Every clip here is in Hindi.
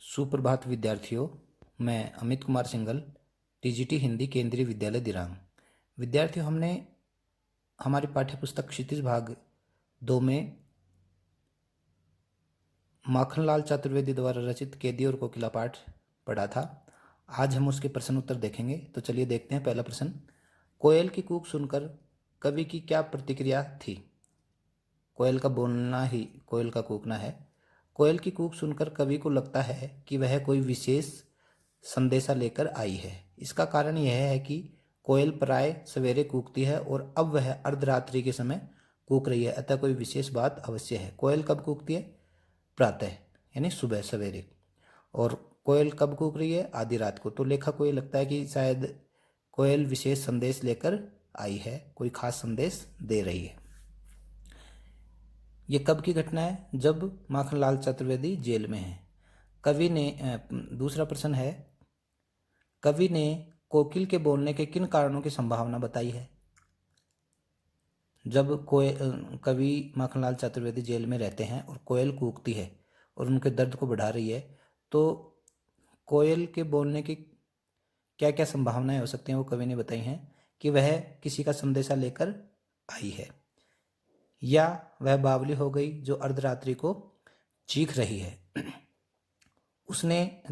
सुप्रभात विद्यार्थियों। मैं अमित कुमार सिंघल, टीजीटी हिंदी केंद्रीय विद्यालय दिरांग। विद्यार्थियों, हमने हमारी पाठ्यपुस्तक क्षितिज भाग 2 में माखनलाल चतुर्वेदी द्वारा रचित केदी और कोकिला पाठ पढ़ा था। आज हम उसके प्रश्न उत्तर देखेंगे। तो चलिए देखते हैं। पहला प्रश्न, कोयल की कूक सुनकर कवि की क्या प्रतिक्रिया थी? कोयल का बोलना ही कोयल का कूकना है। कोयल की कूक सुनकर कवि को लगता है कि वह कोई विशेष संदेशा लेकर आई है। इसका कारण यह है कि कोयल प्राय सवेरे कूकती है और अब वह अर्धरात्रि के समय कूक रही है, अतः कोई विशेष बात अवश्य है। कोयल कब कूकती है? प्रातः, यानी सुबह सवेरे। और कोयल कब कूक रही है? आधी रात को। तो लेखक को ये लगता है कि शायद कोयल विशेष संदेश लेकर आई है, कोई खास संदेश दे रही है। ये कब की घटना है? जब माखनलाल चतुर्वेदी जेल में है। कवि ने दूसरा प्रश्न है, कवि ने कोकिल के बोलने के किन कारणों की संभावना बताई है? जब कवि माखनलाल चतुर्वेदी जेल में रहते हैं और कोयल कूकती है और उनके दर्द को बढ़ा रही है, तो कोयल के बोलने की क्या क्या संभावनाएं हो सकती हैं वो कवि ने बताई हैं कि वह किसी का संदेशा लेकर आई है, या वह बावली हो गई जो अर्धरात्रि को चीख रही है।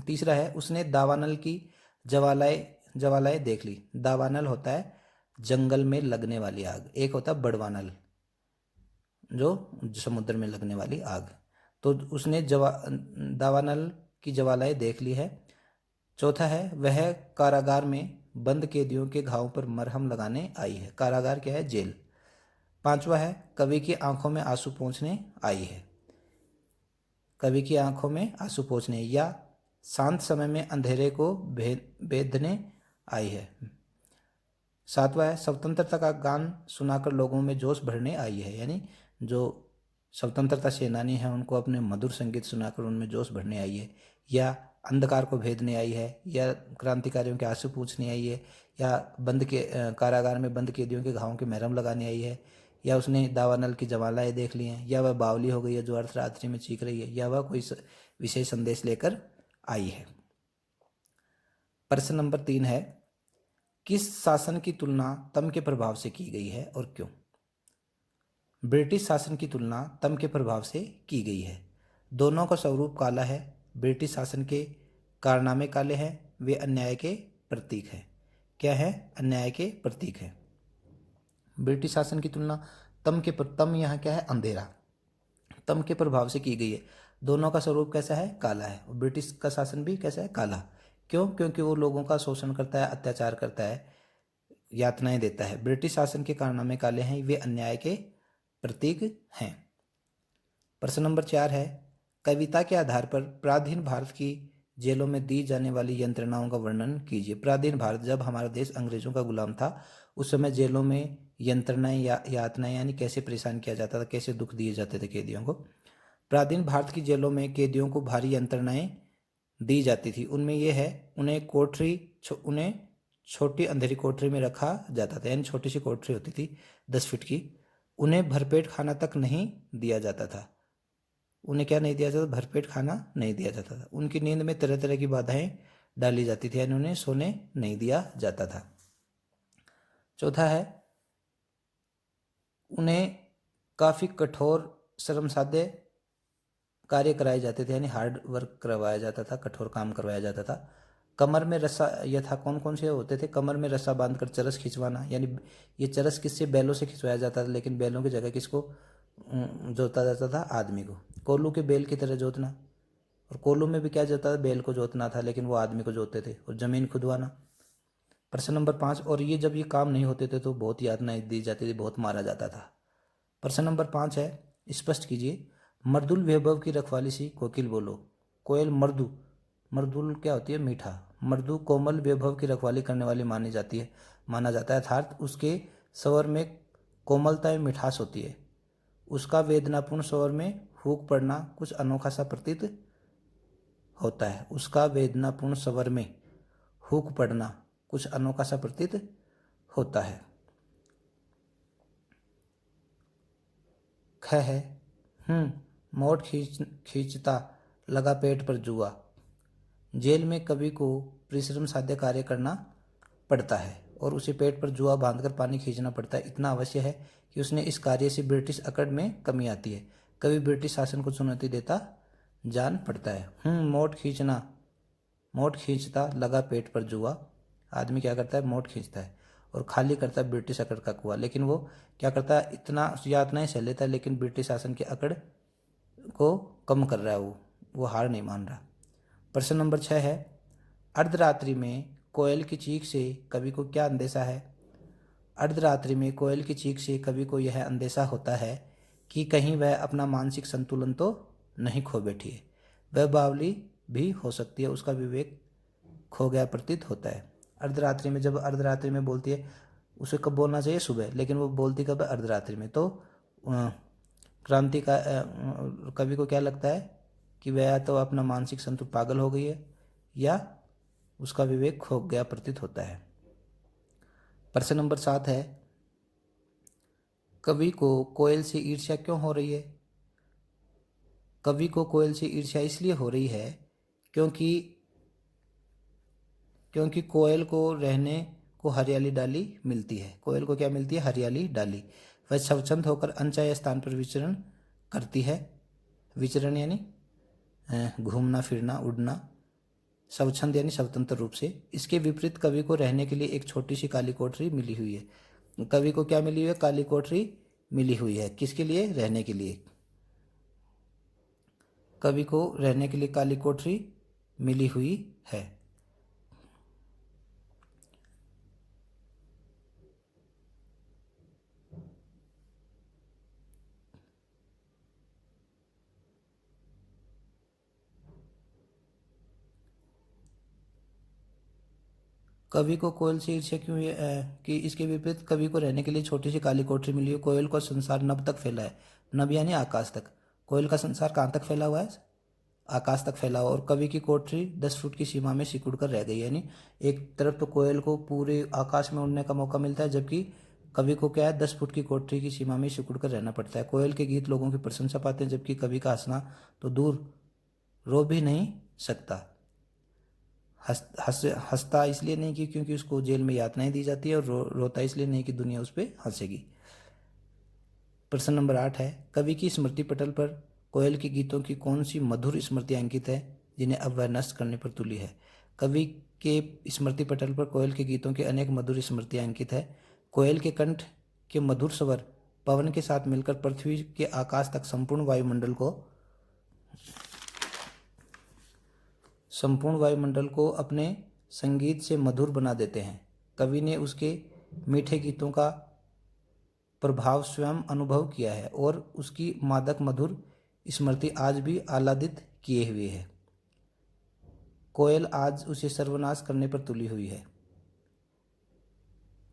तीसरा है, उसने दावानल की ज्वालाएं देख ली। दावानल होता है जंगल में लगने वाली आग, एक होता है बड़वानल जो समुद्र में लगने वाली आग। तो उसने दावानल की ज्वालाएं देख ली है। चौथा है, वह कारागार में बंद कैदियों के घावों पर मरहम लगाने आई है। कारागार क्या है? जेल। पांचवा है, कवि की आंखों में आंसू पोंछने आई है। कवि की आंखों में आंसू पोंछने या शांत समय में अंधेरे को भेदने आई है। सातवां है, स्वतंत्रता का गान सुनाकर लोगों में जोश भरने आई है, यानी जो स्वतंत्रता सेनानी हैं उनको अपने मधुर संगीत सुनाकर उनमें जोश भरने आई है, या अंधकार को भेदने आई है, या क्रांतिकारियों के आंसू पूछने आई है, या कारागार में बंद कैदियों के घावों के मरहम लगाने आई है, या उसने दावानल की ज्वालाएं देख ली हैं, या वह बावली हो गई है जो अर्धरात्रि में चीख रही है, या वह कोई विशेष संदेश लेकर आई है। प्रश्न नंबर 3 है, किस शासन की तुलना तम के प्रभाव से की गई है और क्यों? ब्रिटिश शासन की तुलना तम के प्रभाव से की गई है। दोनों का स्वरूप काला है। ब्रिटिश शासन के कारनामे काले हैं, वे अन्याय के प्रतीक हैं। क्या है? अन्याय के प्रतीक हैं। ब्रिटिश शासन की तुलना तम यहाँ क्या है? अंधेरा। तम के प्रभाव से की गई है। दोनों का स्वरूप कैसा है? काला है। और ब्रिटिश का शासन भी कैसा है? काला। क्यों? क्योंकि वो लोगों का शोषण करता है, अत्याचार करता है, यातनाएं देता है। ब्रिटिश शासन के कारनामे काले हैं, वे अन्याय के प्रतीक हैं। प्रश्न नंबर 4 है, कविता के आधार पर पराधीन भारत की जेलों में दी जाने वाली यंत्रणाओं का वर्णन कीजिए। पराधीन भारत, जब हमारा देश अंग्रेजों का गुलाम था, उस समय जेलों में यंत्रणाएं या यातनाएं यानी कैसे परेशान किया जाता था, कैसे दुख दिए जाते थे कैदियों को। पराधीन भारत की जेलों में कैदियों को भारी यंत्रणाएं दी जाती थी। उनमें यह है, उन्हें छोटी अंधेरी कोठरी में रखा जाता था, यानी छोटी सी कोठरी होती थी 10 फीट की। उन्हें भरपेट खाना तक नहीं दिया जाता था। उन्हें क्या नहीं दिया जाता? भरपेट खाना नहीं दिया जाता था। उनकी नींद में तरह तरह की बाधाएं डाली जाती थी, यानी उन्हें सोने नहीं दिया जाता था। चौथा है, उन्हें काफ़ी कठोर श्रमसाध्य कार्य कराए जाते थे, यानी हार्ड वर्क करवाया जाता था, कठोर काम करवाया जाता था। कमर में रस्सा यथा कौन कौन से होते थे? कमर में रस्सा बांधकर चरस खिंचवाना, यानी ये चरस किससे? बैलों से खिंचवाया जाता था, लेकिन बैलों की जगह किसको जोता जाता था? आदमी को। कोल्लू के बैल की तरह जोतना। और कोल्लू में भी क्या जोता था? बैल को जोतना था, लेकिन वो आदमी को जोतते थे। और जमीन खुदवाना। प्रश्न नंबर 5, और ये जब ये काम नहीं होते थे तो बहुत यातनाएं दी जाती थी, बहुत मारा जाता था। प्रश्न नंबर 5 है, स्पष्ट कीजिए, मर्दुल वैभव की रखवाली सी कोकिल बोलो। कोयल मर्दुल क्या होती है? मीठा। मर्दु कोमल वैभव की रखवाली करने वाली माना जाता है, अर्थात उसके स्वर में कोमलता एवं मिठास होती है। उसका वेदनापूर्ण स्वर में फूंक पड़ना कुछ अनोखा सा प्रतीत होता है। उसका वेदनापूर्ण स्वर में हुक पड़ना कुछ अनोखा सा प्रतीत होता है। ख है, मोट खींचता लगा पेट पर जुआ। जेल में कवि को परिश्रम साध्य कार्य करना पड़ता है और उसे पेट पर जुआ बांधकर पानी खींचना पड़ता है। इतना अवश्य है कि उसने इस कार्य से ब्रिटिश अकड़ में कमी आती है। कवि ब्रिटिश शासन को चुनौती देता जान पड़ता है। मोट खींचता लगा पेट पर जुआ। आदमी क्या करता है? मोट खींचता है और खाली करता है ब्रिटिश अकड़ का कुआं। लेकिन वो क्या करता है? इतना यातनाएं सह लेता है, लेकिन ब्रिटिश शासन के अकड़ को कम कर रहा है। वो हार नहीं मान रहा। प्रश्न नंबर 6 है, अर्धरात्रि में कोयल की चीख से कवि को क्या अंदेशा है? अर्धरात्रि में कोयल की चीख से कवि को यह अंदेशा होता है कि कहीं वह अपना मानसिक संतुलन तो नहीं खो बैठी है। वह बावली भी हो सकती है, उसका विवेक खो गया प्रतीत होता है। अर्धरात्रि में, जब अर्धरात्रि में बोलती है, उसे कब बोलना चाहिए? सुबह, लेकिन वो बोलती कब है? अर्धरात्रि में। तो क्रांति का कवि को क्या लगता है कि वह तो अपना मानसिक संतुलन पागल हो गई है या उसका विवेक खो गया प्रतीत होता है। प्रश्न नंबर 7 है, कवि को कोयल से ईर्ष्या क्यों हो रही है? कवि को कोयल से ईर्ष्या इसलिए हो रही है क्योंकि कोयल को रहने को हरियाली डाली मिलती है। कोयल को क्या मिलती है? हरियाली डाली। वह स्वच्छंद होकर अनचाहे स्थान पर विचरण करती है। विचरण यानी घूमना फिरना, उड़ना। स्वच्छंद यानी स्वतंत्र रूप से। इसके विपरीत कवि को रहने के लिए एक छोटी सी काली कोठरी मिली हुई है। कवि को क्या मिली हुई है? काली कोठरी मिली हुई है। किसके लिए? रहने के लिए। कवि को रहने के लिए काली कोठरी मिली हुई है। कवि को कोयल से ईर्ष्या क्यों है? कि इसके विपरीत कवि को रहने के लिए छोटी सी काली कोठरी मिली है। कोयल का संसार नभ तक फैला है। नभ यानी आकाश तक। कोयल का संसार कहाँ तक फैला हुआ है? आकाश तक फैला हुआ। और कवि की कोठरी 10 फुट की सीमा में सिकुड़ कर रह गई। यानी एक तरफ तो कोयल को पूरे आकाश में उड़ने का मौका मिलता है, जबकि कवि को क्या है? 10 फुट की कोठरी की सीमा में सिकुड़ कर रहना पड़ता है। कोयल के गीत लोगों की प्रशंसा पाते हैं, जबकि कवि का हंसना तो दूर रो भी नहीं सकता। हंसता इसलिए नहीं कि क्योंकि उसको जेल में यातनाएं दी जाती है, और रोता इसलिए नहीं कि दुनिया उस पर हंसेगी। प्रश्न नंबर 8 है, कवि की स्मृति पटल पर कोयल के गीतों की कौन सी मधुर स्मृतियां अंकित है जिन्हें अब वह नष्ट करने पर तुली है? कवि के स्मृति पटल पर कोयल के गीतों की अनेक मधुर स्मृतियां अंकित है। कोयल के कंठ के मधुर स्वर पवन के साथ मिलकर पृथ्वी के आकाश तक संपूर्ण वायुमंडल को अपने संगीत से मधुर बना देते हैं। कवि ने उसके मीठे गीतों का प्रभाव स्वयं अनुभव किया है और उसकी मादक मधुर स्मृति आज भी आह्लादित किए हुए है। कोयल आज उसे सर्वनाश करने पर तुली हुई है।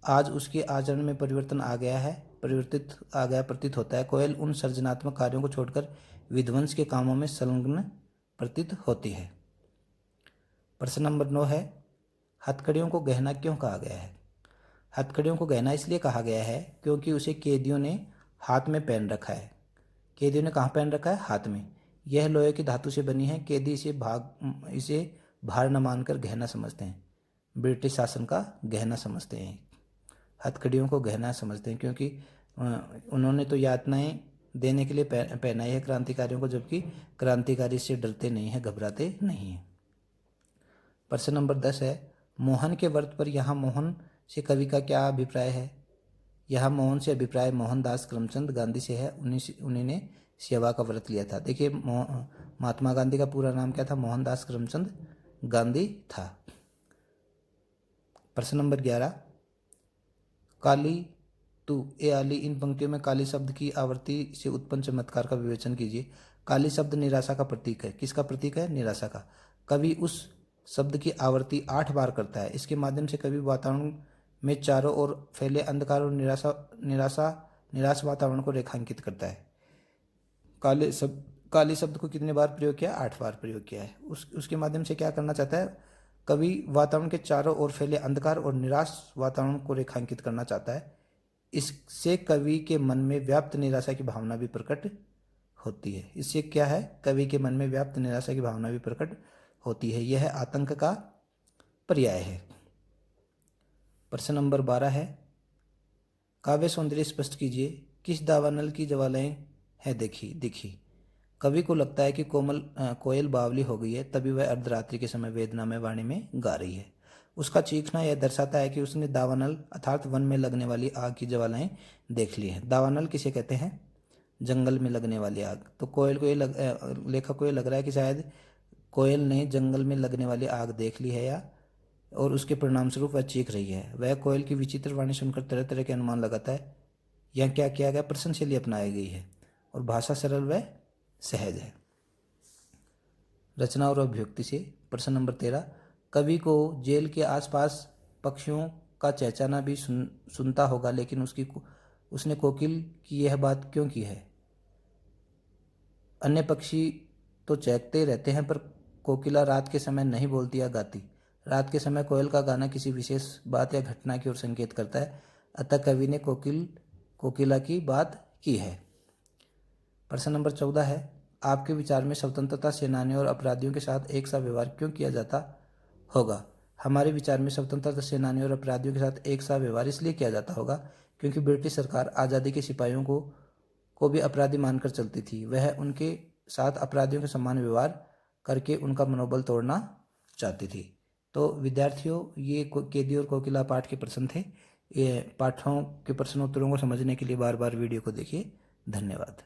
आज उसके आचरण में परिवर्तन आ गया प्रतीत होता है। कोयल उन सृजनात्मक कार्यों को छोड़कर विध्वंस के कामों में संलग्न प्रतीत होती है। प्रश्न नंबर 9 है, हथकड़ियों को गहना क्यों कहा गया है? हथकड़ियों को गहना इसलिए कहा गया है क्योंकि उसे कैदियों ने हाथ में पहन रखा है। कैदियों ने कहाँ पहन रखा है? हाथ में। यह लोहे की धातु से बनी है। कैदी इसे भार न मानकर गहना समझते हैं। ब्रिटिश शासन का गहना समझते हैं। हथकड़ियों को गहना समझते हैं क्योंकि उन्होंने तो यातनाएं देने के लिए पहनाई है क्रांतिकारियों को, जबकि क्रांतिकारी इससे डरते नहीं हैं, घबराते नहीं हैं। प्रश्न नंबर 10 है, मोहन के व्रत पर यहाँ मोहन से कवि का क्या अभिप्राय है? यहाँ मोहन से अभिप्राय मोहनदास करमचंद गांधी से है। उन्हीं ने सेवा का व्रत लिया था। देखिए, महात्मा गांधी का पूरा नाम क्या था? मोहनदास करमचंद गांधी था। प्रश्न नंबर 11, काली तू ए आली, इन पंक्तियों में काली शब्द की आवृत्ति से उत्पन्न चमत्कार का विवेचन कीजिए। काली शब्द निराशा का प्रतीक है। किसका प्रतीक है? निराशा का। कवि उस शब्द की आवृत्ति 8 बार करता है। इसके माध्यम से कवि वातावरण में चारों ओर फैले अंधकार और निराश वातावरण को रेखांकित करता है। काली शब्द को कितने बार प्रयोग किया? 8 बार प्रयोग किया है। उसके माध्यम से क्या करना चाहता है? कवि वातावरण के चारों ओर फैले अंधकार और निराश वातावरण को रेखांकित करना चाहता है। इससे कवि के मन में व्याप्त निराशा की भावना भी प्रकट होती है। इससे क्या है? कवि के मन में व्याप्त निराशा की भावना भी प्रकट होती है, यह आतंक का पर्याय है। प्रश्न नंबर 12 है, काव्य सौंदर्य स्पष्ट कीजिए, किस दावानल की ज्वालाएं है दिखी। कवि को लगता है कि कोयल बावली हो गई है, तभी वह अर्धरात्रि के समय वेदनामय वाणी में गा रही है। उसका चीखना यह दर्शाता है कि उसने दावानल अर्थात वन में लगने वाली आग की ज्वालाएं देख ली हैं। दावानल किसे कहते हैं? जंगल में लगने वाली आग। तो कोयल को लेखक को ये लग रहा है कि शायद कोयल ने जंगल में लगने वाली आग देख ली है, या और उसके परिणाम स्वरूप वह चीख रही है। वह कोयल की विचित्र वाणी सुनकर तरह तरह के अनुमान लगाता है। यह क्या किया गया? प्रश्न शैली अपनाई गई है और भाषा सरल व सहज है। रचना और अभिव्यक्ति से प्रश्न नंबर 13, कवि को जेल के आसपास पक्षियों का चहचहाना भी सुनता होगा, लेकिन उसने कोकिल की यह बात क्यों की है? अन्य पक्षी तो चहकते रहते हैं, पर कोकिला रात के समय नहीं बोलती या गाती। रात के समय कोयल का गाना किसी विशेष बात या घटना की ओर संकेत करता है, अतः कवि ने कोकिला की बात की है। प्रश्न नंबर 14 है, आपके विचार में स्वतंत्रता सेनानियों और अपराधियों के साथ एक सा व्यवहार क्यों किया जाता होगा? हमारे विचार में स्वतंत्रता सेनानियों और अपराधियों के साथ एक सा व्यवहार इसलिए किया जाता होगा क्योंकि ब्रिटिश सरकार आज़ादी के सिपाहियों को भी अपराधी मानकर चलती थी। वह उनके साथ अपराधियों के समान व्यवहार करके उनका मनोबल तोड़ना चाहती थी। तो विद्यार्थियों, ये केदी और कोकिला पाठ के प्रश्न थे। ये पाठों के प्रश्नोत्तरों को समझने के लिए बार बार वीडियो को देखिए। धन्यवाद।